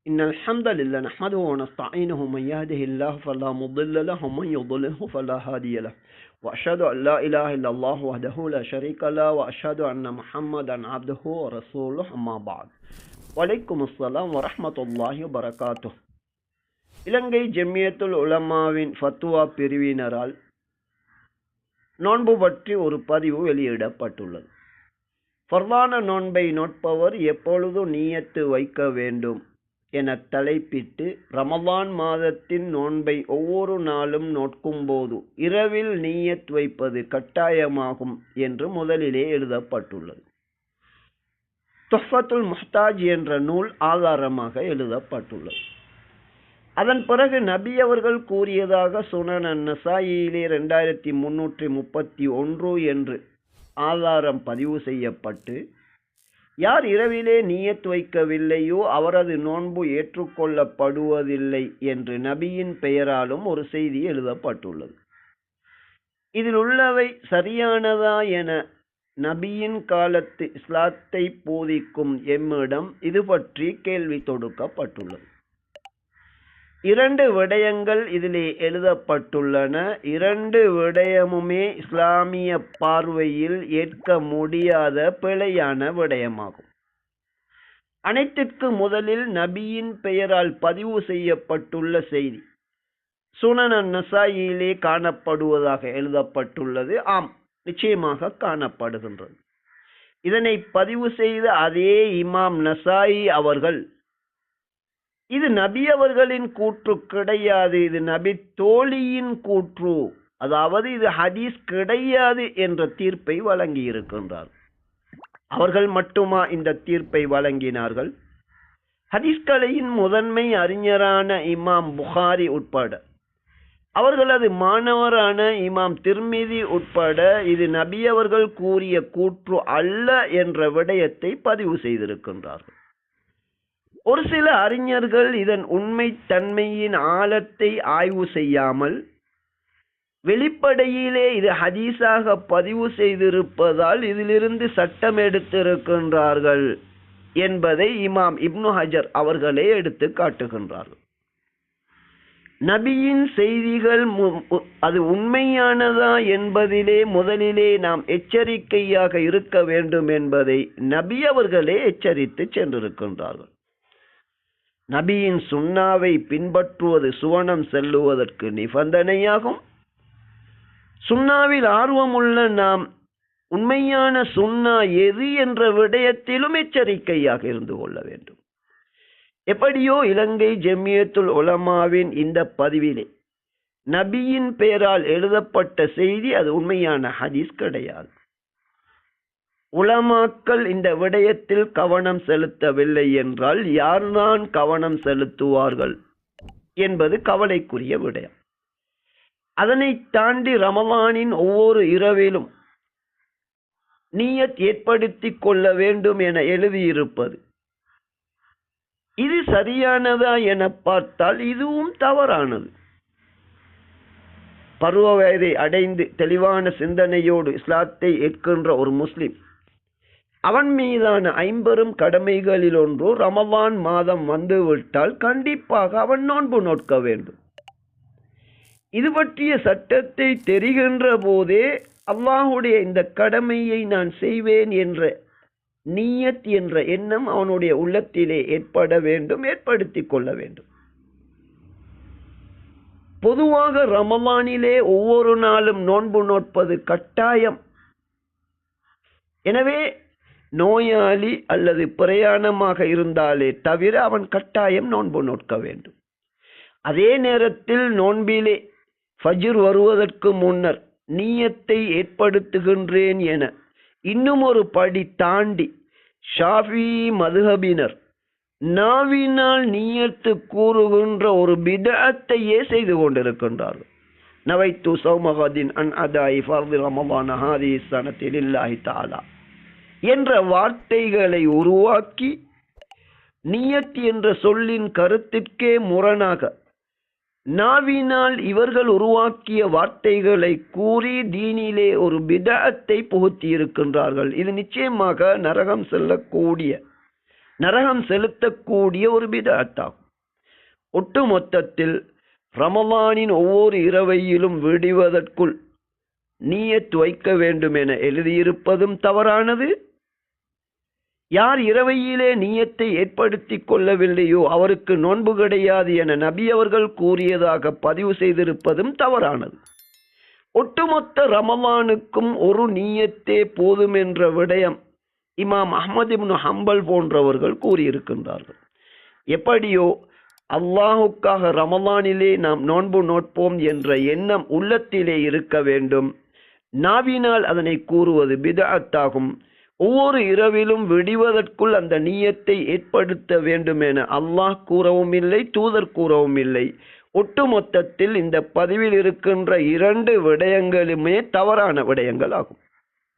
إن الحمد لله نحمده ونستعينه من يهده الله فلا مضل له ومن يضلله فلا هادي له وأشهد أن لا إله إلا الله وحده لا شريك له وأشهد أن محمدا عبده ورسوله أما بعد وعليكم السلام ورحمة الله وبركاته. இலங்கை ஜமியத்துல் உலமாவின் ஃபத்வா பிரிவினரால் நோன்பு பற்றி ஒரு பதிவு வெளியிடப்பட்டுள்ளது. ஃபர்தான நோன்பை நோட்பவர் எப்பொழுது நியத்து வைக்க வேண்டும் என தலைப்பிட்டு ரமலான் மாதத்தின் நோன்பை ஒவ்வொரு நாளும் நோட்கும்போது இரவில் நியத் வைப்பது கட்டாயமாகும் என்று முதலிலே எழுதப்பட்டுள்ளது. துஹ்ஃபத்துல் முஹ்தாஜ் என்ற நூல் ஆதாரமாக எழுதப்பட்டுள்ளது. அதன் பிறகு நபி அவர்கள் கூறியதாக சுனன் நசாயிலே 2331 என்று ஆதாரம் பதிவு செய்யப்பட்டு, யார் இரவிலே நியத் வைக்கவில்லையோ அவரது நோன்பு ஏற்றுக்கொள்ளப்படுவதில்லை என்று நபியின் பெயராலும் ஒரு செய்தி எழுதப்பட்டுள்ளது. இதில் உள்ளவை சரியானதா என நபியின் காலத்து இஸ்லாத்தை போதிக்கும் எம்மிடம் இது பற்றி கேள்வி தொடுக்கப்பட்டுள்ளது. 2 விடயங்கள் இதிலே எழுதப்பட்டுள்ளன. 2 விடயமுமே இஸ்லாமிய பார்வையில் ஏற்க முடியாத பிழையான விடயமாகும். அனைத்திற்கு முதலில் நபியின் பெயரால் பதிவு செய்யப்பட்டுள்ள செய்தி சுனன் நசாயிலே காணப்படுவதாக எழுதப்பட்டுள்ளது. ஆம், நிச்சயமாக காணப்படுகின்றது. இதனை பதிவு செய்த அதே இமாம் நசாயி அவர்கள், இது நபி அவர்களின் கூற்று கிடையாது, இது நபி தோழியின் கூற்று, அதாவது இது ஹதீஸ் கிடையாது என்ற தீர்ப்பை வழங்கி இருக்கின்றார். அவர்கள் மட்டுமா இந்த தீர்ப்பை வழங்கினார்கள்? ஹதீஸ்களையின் முதன்மை அறிஞரான இமாம் புகாரி உட்பட, அவர்களது மாணவரான இமாம் திர்மிதி உட்பட இது நபி அவர்கள் கூறிய கூற்று அல்ல என்ற விடயத்தை பதிவு செய்திருக்கின்றார்கள். ஒரு சில அறிஞர்கள் இதன் உண்மை தன்மையின் ஆழத்தை ஆய்வு செய்யாமல் வெளிப்படையிலே இது ஹதீஸாக பதிவு செய்திருப்பதால் இதிலிருந்து சட்டம் எடுத்திருக்கின்றார்கள் என்பதை இமாம் இப்னு ஹஜர் அவர்களே எடுத்து காட்டுகின்றார்கள். நபியின் செய்திகள் அது உண்மையானதா என்பதிலே முதலிலே நாம் எச்சரிக்கையாக இருக்க வேண்டும் என்பதை நபி அவர்களே எச்சரித்து சென்றிருக்கின்றார்கள். நபியின் சுன்னாவை பின்பற்றுவது சுவனம் செல்லுவதற்கு நிபந்தனையாகும். சுன்னாவில் ஆர்வமுள்ள நாம் உண்மையான சுன்னா எது என்ற விடயத்திலும் எச்சரிக்கையாக இருந்து கொள்ள வேண்டும். எப்படியோ இலங்கை ஜமியத்துல் உலமாவின் இந்த பதிவிலே நபியின் பெயரால் எழுதப்பட்ட செய்தி அது உண்மையான ஹதீஸ் கிடையாது. உலமாக்கள் இந்த விடயத்தில் கவனம் செலுத்தவில்லை என்றால் யார்தான் கவனம் செலுத்துவார்கள் என்பது கவலைக்குரிய விடயம். அதனை தாண்டி ரமலானின் ஒவ்வொரு இரவிலும் நியத் ஏற்படுத்திக் கொள்ள வேண்டும் என எழுதியிருப்பது, இது சரியானதா என பார்த்தால் இதுவும் தவறானது. பருவ வயதை அடைந்து தெளிவான சிந்தனையோடு இஸ்லாத்தை ஏற்கின்ற ஒரு முஸ்லிம், அவன் மீதான 50 கடமைகளில் ஒன்று ரமலான் மாதம் வந்துவிட்டால் கண்டிப்பாக அவன் நோன்பு நோட்க வேண்டும். இது பற்றிய சட்டத்தை தெரிகின்ற போதே அல்லாஹுடைய இந்த கடமையை நான் செய்வேன் என்ற நியத் என்ற எண்ணம் அவனுடைய உள்ளத்திலே ஏற்பட வேண்டும், ஏற்படுத்திக் கொள்ள வேண்டும். பொதுவாக ரமலானிலே ஒவ்வொரு நாளும் நோன்பு நோட்பது கட்டாயம். எனவே நோயாளி அல்லது பிரயாணமாக இருந்தாலே தவிர அவன் கட்டாயம் நோன்பு நோட்க வேண்டும். அதே நேரத்தில் நோன்பிலே ஃபஜ்ர் வருவதற்கு முன்னர் நியத்தை ஏற்படுத்துகின்றேன் என இன்னும் ஒரு படி தாண்டி ஷாஃபி மதுஹபினர் நாவினால் நியத்து கூறுகின்ற ஒரு பிதஅத்தையே செய்து கொண்டிருக்கின்றார்கள். நவைத்து சௌமகதின் அன் அதாயி ஃபர்தி ரமலான ஹாதிஹி ஸனதி லில்லாஹி தஆலா என்ற வார்த்தைகளை உருவாக்கி நியத் என்ற சொல்லின் கருத்திற்கே முரணாக நாவினால் இவர்கள் உருவாக்கிய வார்த்தைகளை கூறி தீனிலே ஒரு பிதஅத்தை புகுத்தி இருக்கின்றார்கள். இது நிச்சயமாக நரகம் செல்லக்கூடிய நரகம் செலுத்தக்கூடிய ஒரு பிதஅத்தாகும். ஒட்டு மொத்தத்தில் ரமலானின் ஒவ்வொரு இரவையிலும் விடுவதற்குள் நியத் வைக்க வேண்டும் என எழுதியிருப்பதும் தவறானது. யார் இரவையிலே நியத்தை ஏற்படுத்தி கொள்ளவில்லையோ அவருக்கு நோன்பு கிடையாது என நபி அவர்கள் கூறியதாக பதிவு செய்திருப்பதும் தவறானது. ஒட்டுமொத்த ரமலானுக்கும் ஒரு நியத்தே போதும் என்ற விடயம் இமாம் அஹ்மத் இப்னு ஹம்பல் போன்றவர்கள் கூறியிருக்கின்றார்கள். எப்படியோ அல்லாஹுக்காக ரமலானிலே நாம் நோன்பு நோட்போம் என்ற எண்ணம் உள்ளத்திலே இருக்க வேண்டும். நாவினால் அதனை கூறுவது பிதஅத்தாகும். ஒவ்வொரு இரவிலும் விடுவதற்குள் அந்த நியத்தை ஏற்படுத்த வேண்டும் என அல்லாஹ் கூறவும் இல்லை, தூதர் கூறவும் இல்லை. ஒட்டுமொத்தத்தில் இந்த பதிவில் இருக்கின்ற 2 விடயங்களுமே தவறான விடயங்கள் ஆகும்.